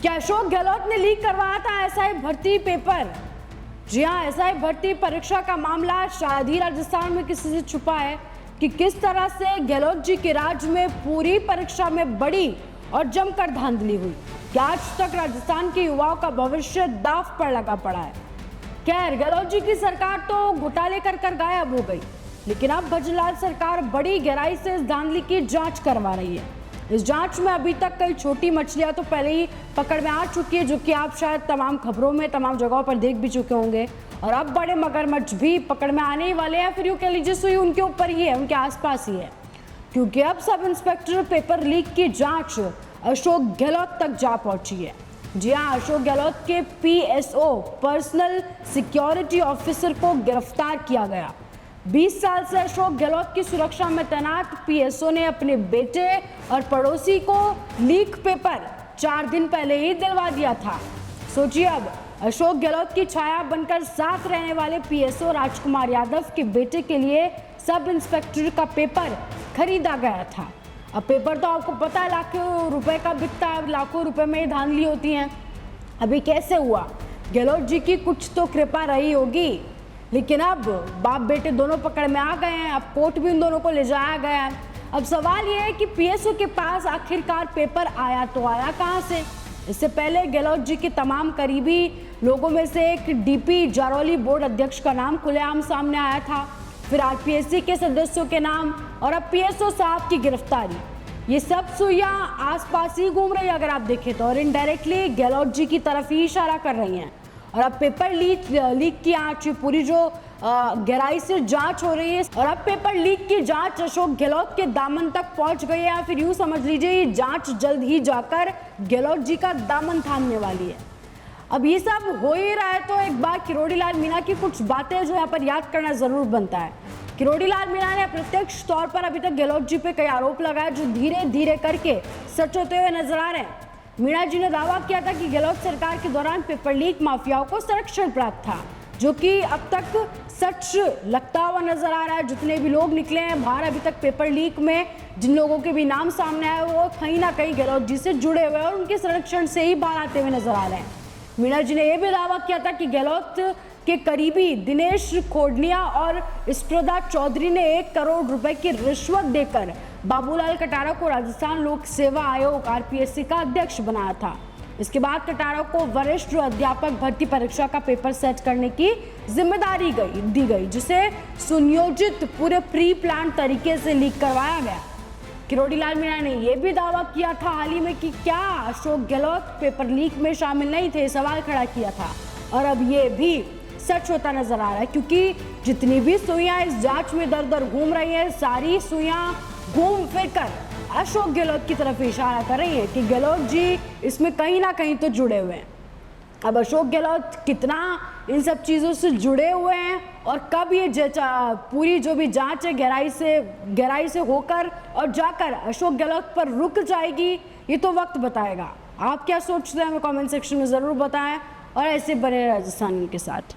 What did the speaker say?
क्या अशोक गहलोत ने लीक करवाया था एसआई भर्ती पेपर? जी हाँ, एसआई भर्ती परीक्षा का मामला शायद ही राजस्थान में किसी से छुपा है कि किस तरह से गहलोत जी के राज में पूरी परीक्षा में बड़ी और जमकर धांधली हुई। क्या आज तक राजस्थान के युवाओं का भविष्य दांव पर लगा पड़ा है। खैर, गहलोत जी की सरकार तो घोटाले कर गायब हो गई, लेकिन अब भजनलाल सरकार बड़ी गहराई से इस धांधली की जांच करवा रही है। इस जांच में अभी तक कई छोटी मछलियां तो पहले ही पकड़ में आ चुकी है, जो कि आप शायद तमाम खबरों में तमाम जगहों पर देख भी चुके होंगे। और अब बड़े मगरमच्छ भी पकड़ में आने ही वाले हैं। फिर यूं कह लीजिए सुई उनके ऊपर ही है, उनके आसपास ही है, क्योंकि अब सब इंस्पेक्टर पेपर लीक की जांच अशोक गहलोत तक जा पहुंची है। जी हाँ, अशोक गहलोत के PSO पर्सनल सिक्योरिटी ऑफिसर को गिरफ्तार किया गया। 20 साल से अशोक गहलोत की सुरक्षा में तैनात PSO ने अपने बेटे और पड़ोसी को लीक पेपर 4 दिन पहले ही दिलवा दिया था। सोचिए, अब अशोक गहलोत की छाया बनकर साथ रहने वाले PSO राजकुमार यादव के बेटे के लिए सब इंस्पेक्टर का पेपर खरीदा गया था। अब पेपर तो आपको पता है लाखों रुपए का बिकता है, लाखों रुपए में धांधली होती है। अभी कैसे हुआ? गहलोत जी की कुछ तो कृपा रही होगी, लेकिन अब बाप बेटे दोनों पकड़ में आ गए हैं। अब कोर्ट भी उन दोनों को ले जाया गया है। अब सवाल यह है कि PSO के पास आखिरकार पेपर आया तो आया कहां से? इससे पहले गहलोत जी के तमाम करीबी लोगों में से एक DP जारौली बोर्ड अध्यक्ष का नाम खुलेआम सामने आया था, फिर RPSC के सदस्यों के नाम, और अब PSO साहब की गिरफ्तारी। ये सब सुइयां आसपास ही घूम रही है अगर आप देखें तो, और इनडायरेक्टली गहलोत जी की तरफ ही इशारा कर रही हैं। और अब पेपर लीक की आंच पूरी जो गहराई से जांच हो रही है, और अब पेपर लीक की जांच अशोक गहलोत के दामन तक पहुंच गई है। फिर यूं समझ लीजिए ये जांच जल्द ही जाकर गहलोत जी का दामन थामने वाली है। अब ये सब हो ही रहा है तो एक बार किरोड़ी लाल मीणा की कुछ बातें जो यहाँ पर याद करना जरूर बनता है। किरोड़ी लाल मीणा ने अप्रत्यक्ष तौर पर अभी तक गहलोत जी पे कई आरोप लगाए, जो धीरे धीरे करके सच होते हुए नजर आ रहे हैं। मीणा जी ने दावा किया था कि गहलोत सरकार के दौरान पेपर लीक माफियाओं को संरक्षण प्राप्त था, जो कि अब तक सच लगता हुआ नजर आ रहा है। जितने भी लोग निकले हैं बाहर अभी तक पेपर लीक में, जिन लोगों के भी नाम सामने आए वो कहीं ना कहीं गहलोत जी से जुड़े हुए और उनके संरक्षण से ही बाहर आते हुए नजर आ रहे हैं। मीणा जी ने यह भी दावा किया था कि गहलोत के करीबी दिनेश खोडनिया और इष्टप्रदा चौधरी ने 1 करोड़ रुपए की रिश्वत देकर बाबूलाल कटारा को राजस्थान लोक सेवा आयोग RPSC का अध्यक्ष बनाया था। इसके बाद कटारा को वरिष्ठ अध्यापक भर्ती परीक्षा का पेपर सेट करने की जिम्मेदारी दी गई, जिसे सुनियोजित पूरे प्री प्लान तरीके से लीक करवाया गया। किरोड़ी लाल मीणा ने यह भी दावा किया था हाल ही में कि क्या अशोक गहलोत पेपर लीक में शामिल नहीं थे, सवाल खड़ा किया था। और अब ये भी सच होता नजर आ रहा है, क्योंकि जितनी भी सुइयां इस जांच में दर दर घूम रही है, सारी सुइयां घूम फिर कर अशोक गहलोत की तरफ इशारा कर रही है कि गहलोत जी इसमें कहीं ना कहीं तो जुड़े हुए हैं। अब अशोक गहलोत कितना इन सब चीज़ों से जुड़े हुए हैं और कब ये पूरी जो भी जांच है गहराई से होकर और जाकर अशोक गहलोत पर रुक जाएगी, ये तो वक्त बताएगा। आप क्या सोचते हैं हमें कमेंट सेक्शन में ज़रूर बताएं, और ऐसे बने राजस्थान के साथ।